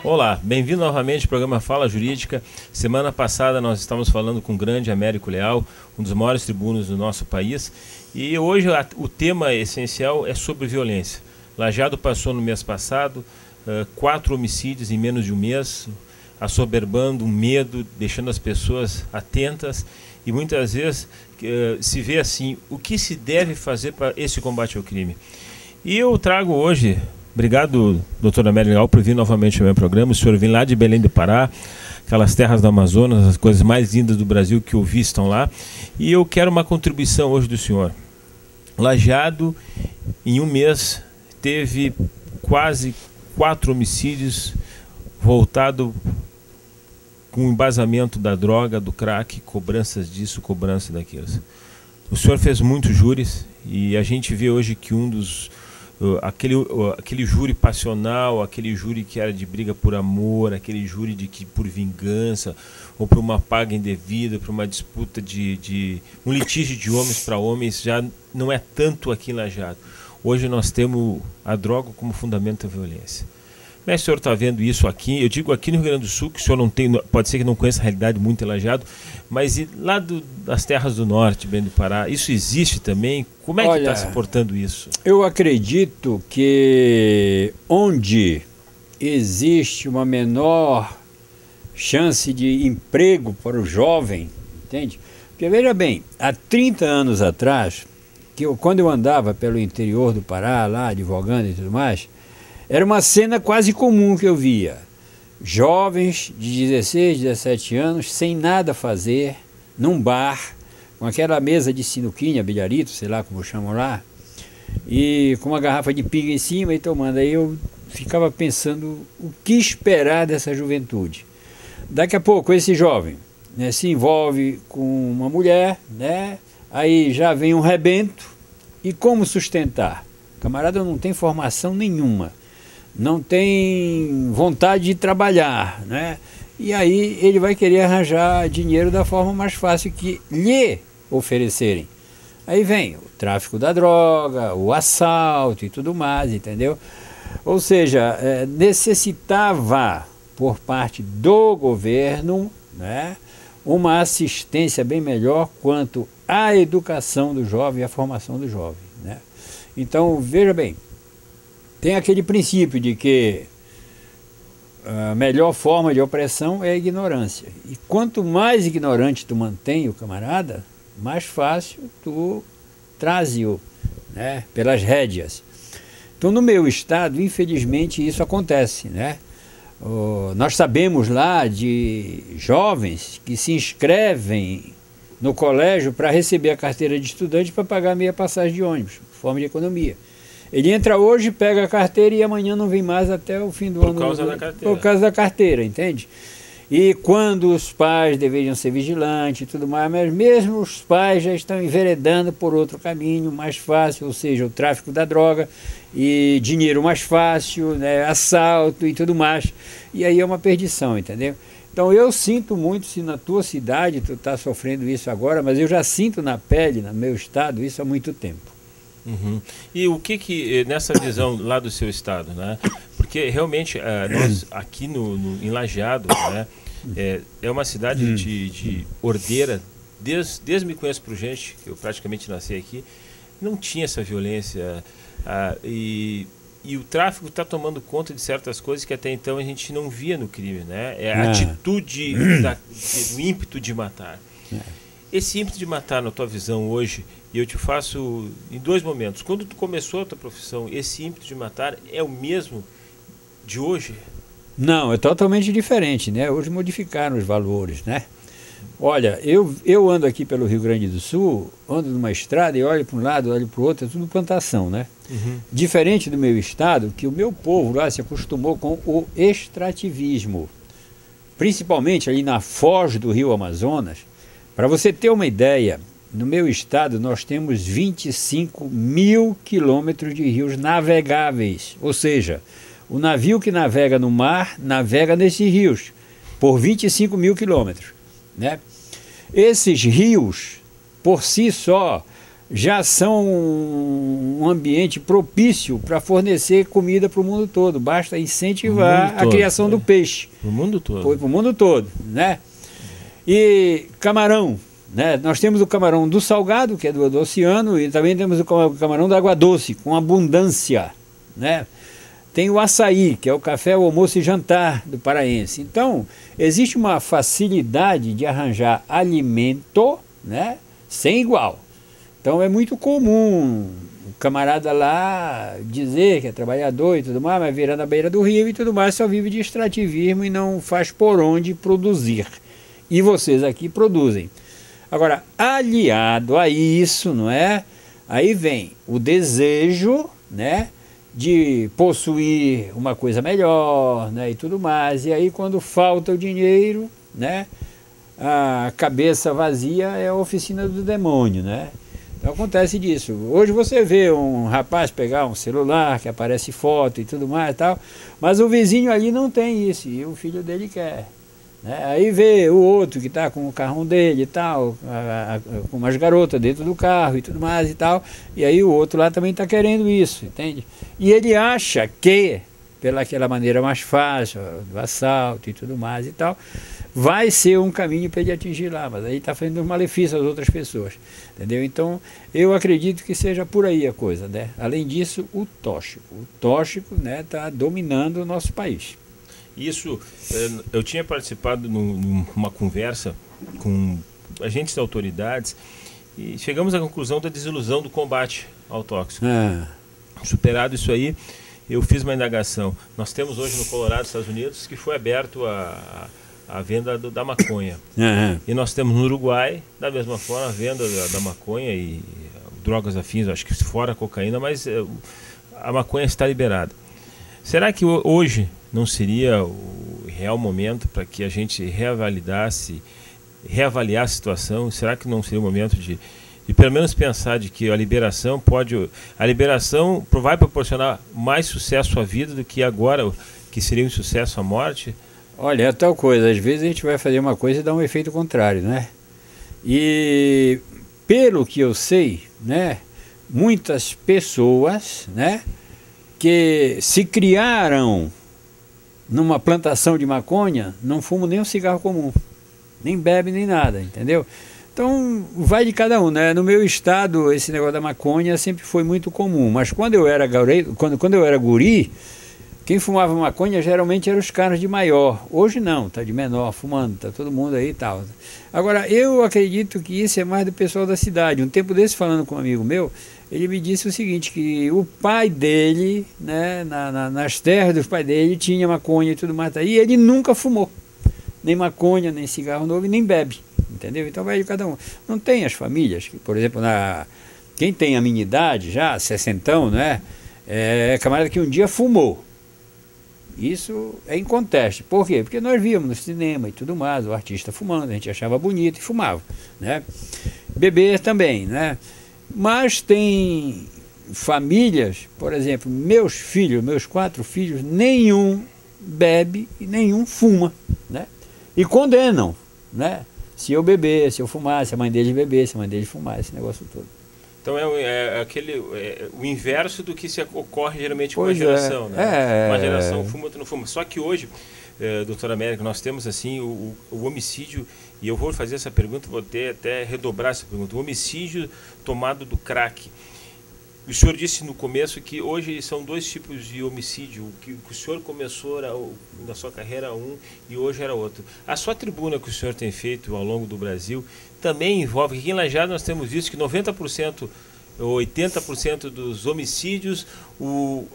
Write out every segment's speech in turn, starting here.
Olá, bem-vindo novamente ao programa Fala Jurídica. Semana passada nós estávamos falando com o grande Américo Leal, um dos maiores tribunos do nosso país, e hoje o tema essencial é sobre violência. Lajeado passou no mês passado 4 homicídios em menos de um mês, assoberbando um medo, deixando as pessoas atentas, e muitas vezes se vê assim, o que se deve fazer para esse combate ao crime? E eu trago hoje... Obrigado, doutor Américo Leal, por vir novamente ao meu programa. O senhor vem lá de Belém do Pará, aquelas terras do Amazonas, as coisas mais lindas do Brasil que eu vi estão lá. E eu quero uma contribuição hoje do senhor. Lajeado, em um mês, teve quase 4 homicídios voltado com o embasamento da droga, do crack, cobranças disso, cobrança daquilo. O senhor fez muitos júris e a gente vê hoje que um dos... Aquele júri passional, aquele júri que era de briga por amor, aquele júri de que por vingança ou por uma paga indevida, por uma disputa de um litígio de homens para homens, já não é tanto aqui em Lajeado. Hoje nós temos a droga como fundamento da violência. Como é que o senhor está vendo isso aqui? Eu digo aqui no Rio Grande do Sul, que o senhor não tem, pode ser que não conheça a realidade muito em Lajeado, mas lá das terras do norte, bem do Pará, isso existe também? Como é que está se portando isso? Eu acredito que onde existe uma menor chance de emprego para o jovem, entende? Porque veja bem, há 30 anos atrás, quando eu andava pelo interior do Pará, lá advogando e tudo mais, era uma cena quase comum que eu via. Jovens de 16, 17 anos, sem nada a fazer, num bar, com aquela mesa de sinuquinha, bilharito, sei lá como chamam lá, e com uma garrafa de pinga em cima e tomando. Aí eu ficava pensando o que esperar dessa juventude. Daqui a pouco esse jovem, né, se envolve com uma mulher, né, aí já vem um rebento, e como sustentar? O camarada não tem formação nenhuma, não tem vontade de trabalhar, né? E aí ele vai querer arranjar dinheiro da forma mais fácil que lhe oferecerem. Aí vem o tráfico da droga, o assalto e tudo mais, entendeu? Ou seja, necessitava por parte do governo, né, uma assistência bem melhor quanto à educação do jovem e à formação do jovem, né? Então, veja bem, tem aquele princípio de que a melhor forma de opressão é a ignorância. E quanto mais ignorante tu mantém o camarada, mais fácil tu traze-o, né, pelas rédeas. Então, no meu estado, infelizmente, isso acontece, né? Nós sabemos lá de jovens que se inscrevem no colégio para receber a carteira de estudante para pagar meia passagem de ônibus, forma de economia. Ele entra hoje, pega a carteira e amanhã não vem mais até o fim do ano. Por causa da carteira. Por causa da carteira, entende? E quando os pais deveriam ser vigilantes e tudo mais, mas mesmo os pais já estão enveredando por outro caminho mais fácil, ou seja, o tráfico da droga e dinheiro mais fácil, né, assalto e tudo mais. E aí é uma perdição, entendeu? Então eu sinto muito se na tua cidade tu está sofrendo isso agora, mas eu já sinto na pele, no meu estado, isso há muito tempo. Uhum. E o que nessa visão lá do seu estado, né? Porque realmente nós aqui em Lajeado, né, é uma cidade de ordeira, desde me conheço por gente, que eu praticamente nasci aqui, não tinha essa violência, e o tráfico está tomando conta de certas coisas que até então a gente não via no crime, né? É a atitude, o ímpeto de matar. Esse ímpeto de matar, na tua visão hoje, e eu te faço em 2 momentos. Quando tu começou a tua profissão, esse ímpeto de matar é o mesmo de hoje? Não, é totalmente diferente, né? Hoje modificaram os valores, né? Olha, eu ando aqui pelo Rio Grande do Sul, ando numa estrada e olho para um lado, olho para o outro, é tudo plantação, né? Uhum. Diferente do meu estado, que o meu povo lá se acostumou com o extrativismo, principalmente ali na foz do Rio Amazonas. Para você ter uma ideia, no meu estado nós temos 25 mil quilômetros de rios navegáveis, ou seja, o navio que navega no mar, navega nesses rios, por 25 mil quilômetros, né? Esses rios, por si só, já são um ambiente propício para fornecer comida para o mundo todo. Basta incentivar a criação do peixe. Para o mundo todo. Para o mundo todo, né? E camarão, né? Nós temos o camarão do salgado, que é do oceano, e também temos o camarão da água doce, com abundância, né? Tem o açaí, que é o café, o almoço e jantar do paraense. Então, existe uma facilidade de arranjar alimento, né, sem igual. Então, é muito comum o camarada lá dizer que é trabalhador e tudo mais, mas vira na beira do rio e tudo mais, só vive de extrativismo e não faz por onde produzir. E vocês aqui produzem. Agora, aliado a isso, não é? Aí vem o desejo, né, de possuir uma coisa melhor, né, e tudo mais. E aí, quando falta o dinheiro, né, a cabeça vazia é a oficina do demônio, né? Então acontece disso. Hoje você vê um rapaz pegar um celular que aparece foto e tudo mais e tal, mas o vizinho ali não tem isso e o filho dele quer. Né? Aí vê o outro que está com o carrão dele e tal, com umas garotas dentro do carro e tudo mais e tal, e aí o outro lá também está querendo isso, entende? E ele acha que, pela aquela maneira mais fácil, do assalto e tudo mais e tal, vai ser um caminho para ele atingir lá, mas aí está fazendo um malefício às outras pessoas, entendeu? Então, eu acredito que seja por aí a coisa, né? Além disso, o tóxico, né, está dominando o nosso país. Isso, eu tinha participado numa conversa com agentes de autoridades e chegamos à conclusão da desilusão do combate ao tóxico. Superado isso aí, eu fiz uma indagação. Nós temos hoje no Colorado, Estados Unidos, que foi aberto a venda da maconha. E nós temos no Uruguai, da mesma forma, a venda da maconha e drogas afins, acho que fora a cocaína, mas a maconha está liberada. Será que hoje não seria o real momento para que a gente reavaliar a situação? Será que não seria o momento de pelo menos pensar de que a liberação vai proporcionar mais sucesso à vida do que agora, que seria um sucesso à morte? Olha, é tal coisa, às vezes a gente vai fazer uma coisa e dá um efeito contrário, né? E pelo que eu sei, né, muitas pessoas, né, que se criaram numa plantação de maconha, não fumam nem um cigarro comum, nem bebe nem nada, entendeu? Então vai de cada um, né? No meu estado esse negócio da maconha sempre foi muito comum, mas quando eu era guri, quem fumava maconha geralmente eram os caras de maior. Hoje não, tá de menor fumando, tá todo mundo aí e tal. Agora, eu acredito que isso é mais do pessoal da cidade. Um tempo desse, falando com um amigo meu, ele me disse o seguinte, que o pai dele, né, nas terras dos pais dele, tinha maconha e tudo mais, e ele nunca fumou. Nem maconha, nem cigarro novo, nem bebe, entendeu? Então vai de cada um. Não tem as famílias, que, por exemplo, quem tem a minha idade já, sessentão, né, é camarada que um dia fumou. Isso é inconteste. Por quê? Porque nós víamos no cinema e tudo mais, o artista fumando, a gente achava bonito e fumava, né? Beber também, né? Mas tem famílias, por exemplo, meus 4 filhos, nenhum bebe e nenhum fuma, né? E condenam, né? Se eu beber, se eu fumar, se a mãe dele beber, se a mãe dele fumar, esse negócio todo. Então o inverso do que ocorre geralmente com a geração, né? Uma geração fuma, outra não fuma. Só que hoje, doutor Américo, nós temos assim o homicídio, e eu vou fazer essa pergunta, vou até redobrar essa pergunta, o homicídio tomado do crack. O senhor disse no começo que hoje são 2 tipos de homicídio, que o senhor começou na sua carreira e hoje era outro. A sua tribuna que o senhor tem feito ao longo do Brasil também envolve, aqui em Lajeado nós temos visto que 90% ou 80% dos homicídios, o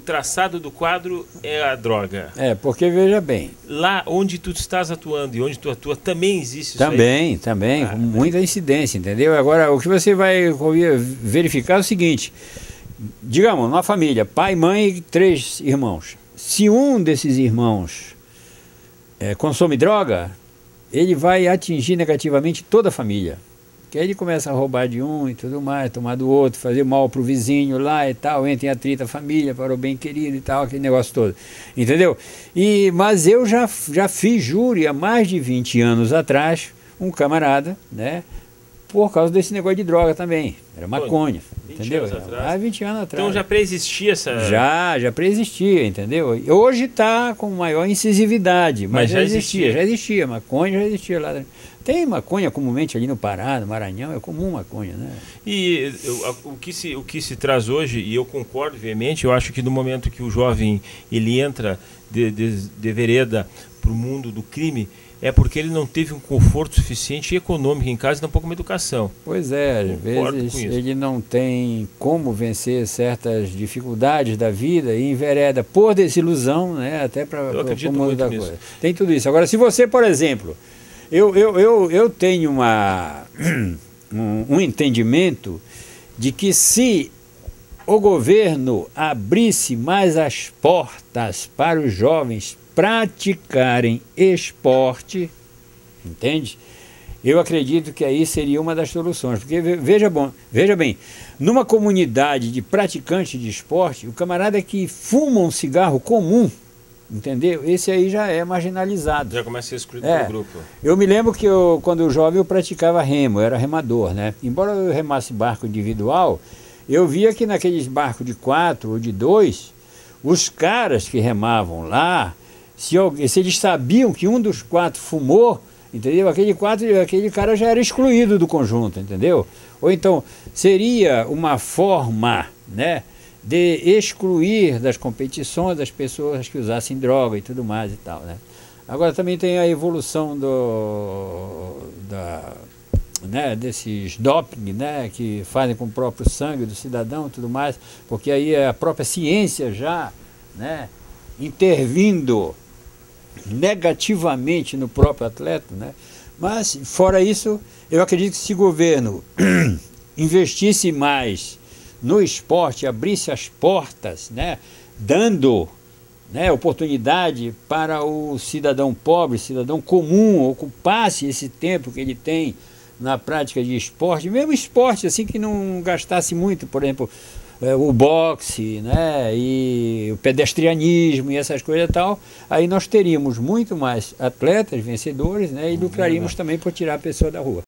traçado do quadro é a droga. Porque veja bem. Lá onde tu estás atuando e onde tu atua, também existe também, isso aí? Também, com muita incidência, entendeu? Agora, o que você vai verificar é o seguinte, digamos, uma família, pai, mãe e 3 irmãos. Se um desses irmãos consome droga, ele vai atingir negativamente toda a família. Que aí ele começa a roubar de um e tudo mais, tomar do outro, fazer mal pro vizinho lá e tal, entra em atrito a família, para o bem querido e tal, aquele negócio todo. Entendeu? Mas eu já fiz júri há mais de 20 anos atrás, um camarada, né, por causa desse negócio de droga também. Era maconha, 20 entendeu? anos atrás. Há 20 anos atrás. Então já preexistia essa... Já preexistia, entendeu? Hoje está com maior incisividade, mas já existia. Maconha já existia lá. Tem maconha comumente ali no Pará, no Maranhão, é comum maconha, né? E o que se traz hoje, e eu concordo veemente, eu acho que no momento que o jovem ele entra de vereda para o mundo do crime, é porque ele não teve um conforto suficiente econômico em casa e tampouco uma educação. Pois é, às vezes ele não tem como vencer certas dificuldades da vida e envereda por desilusão, né, até para o mundo da coisa. Tem tudo isso. Agora, se você, por exemplo, eu tenho um entendimento de que se o governo abrisse mais as portas para os jovens praticarem esporte, entende? Eu acredito que aí seria uma das soluções, porque veja bem, numa comunidade de praticantes de esporte, o camarada que fuma um cigarro comum, entendeu? Esse aí já é marginalizado. Já começa a ser excluído pelo grupo. Eu me lembro que quando eu jovem eu praticava remo, eu era remador, né? Embora eu remasse barco individual, eu via que naqueles barcos de 4 ou de 2, os caras que remavam lá, se eles sabiam que um dos 4 fumou, entendeu? Aquele cara já era excluído do conjunto, entendeu? Ou então, seria uma forma, né, de excluir das competições as pessoas que usassem droga e tudo mais e tal, né? Agora também tem a evolução desses doping, né, que fazem com o próprio sangue do cidadão e tudo mais, porque aí é a própria ciência já, né, intervindo negativamente no próprio atleta, né? Mas, fora isso, eu acredito que se o governo investisse mais no esporte, abrisse as portas, né, dando, né, oportunidade para o cidadão pobre, cidadão comum, ocupasse esse tempo que ele tem na prática de esporte, mesmo esporte assim que não gastasse muito, por exemplo, o boxe, né, e o pedestrianismo e essas coisas e tal, aí nós teríamos muito mais atletas vencedores, né, e lucraríamos também por tirar a pessoa da rua.